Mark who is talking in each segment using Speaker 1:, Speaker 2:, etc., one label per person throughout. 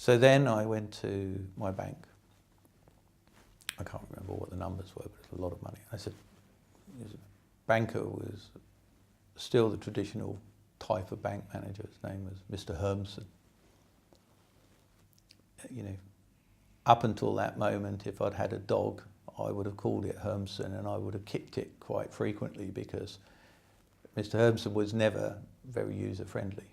Speaker 1: So then I went to my bank. I can't remember what the numbers were, but it was a lot of money. I said, his banker was still the traditional type of bank manager. His name was Mr. Hermsen. You know, up until that moment, if I'd had a dog, I would have called it Hermsen and I would have kicked it quite frequently because Mr. Hermsen was never very user-friendly.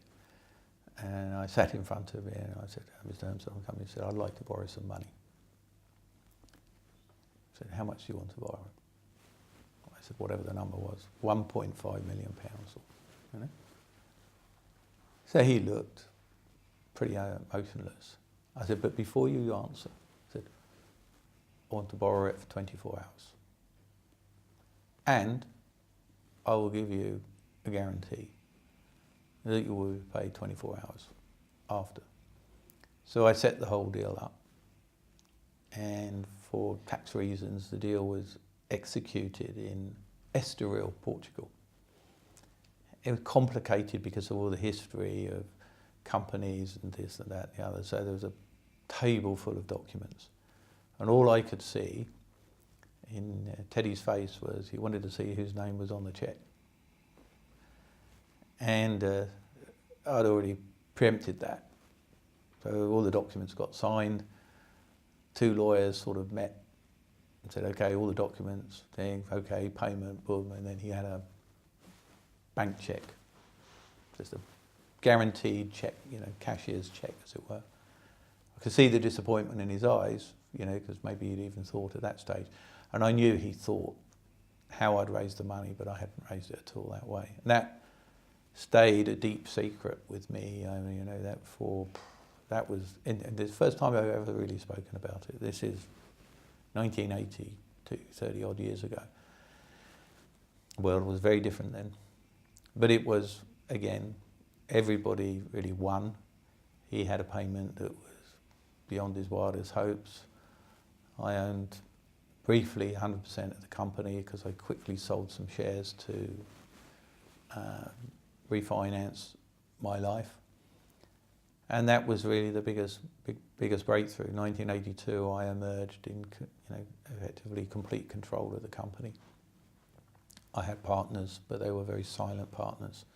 Speaker 1: And I sat in front of him and I said, Mr. Hermsen, I'm coming. He said, I'd like to borrow some money. I said, how much do you want to borrow? I said, whatever the number was, £1.5 million. You know? So he looked pretty motionless. I said, but before you answer, I said, I want to borrow it for 24 hours. And I will give you a guarantee that you will be paid 24 hours after. So I set the whole deal up. And for tax reasons, the deal was executed in Estoril, Portugal. It was complicated because of all the history of companies and this and that and the other. So there was a table full of documents. And all I could see in Teddy's face was he wanted to see whose name was on the cheque. And I'd already preempted that. So all the documents got signed. Two lawyers sort of met and said, okay, all the documents, okay, payment, boom, and then he had a bank cheque, just a guaranteed cheque, you know, cashier's cheque, as it were. I could see the disappointment in his eyes, you know, because maybe he'd even thought at that stage. And I knew he thought how I'd raised the money, but I hadn't raised it at all that way. And that stayed a deep secret with me. I mean, you know, that was the first time I've ever really spoken about it. This is 1982, 30 odd years ago. The world was very different then. But it was, again, everybody really won. He had a payment that was beyond his wildest hopes. I owned briefly 100% of the company because I quickly sold some shares to refinance my life. And that was really the biggest breakthrough. In 1982, I emerged in, you know, effectively complete control of the company. I had partners, but they were very silent partners.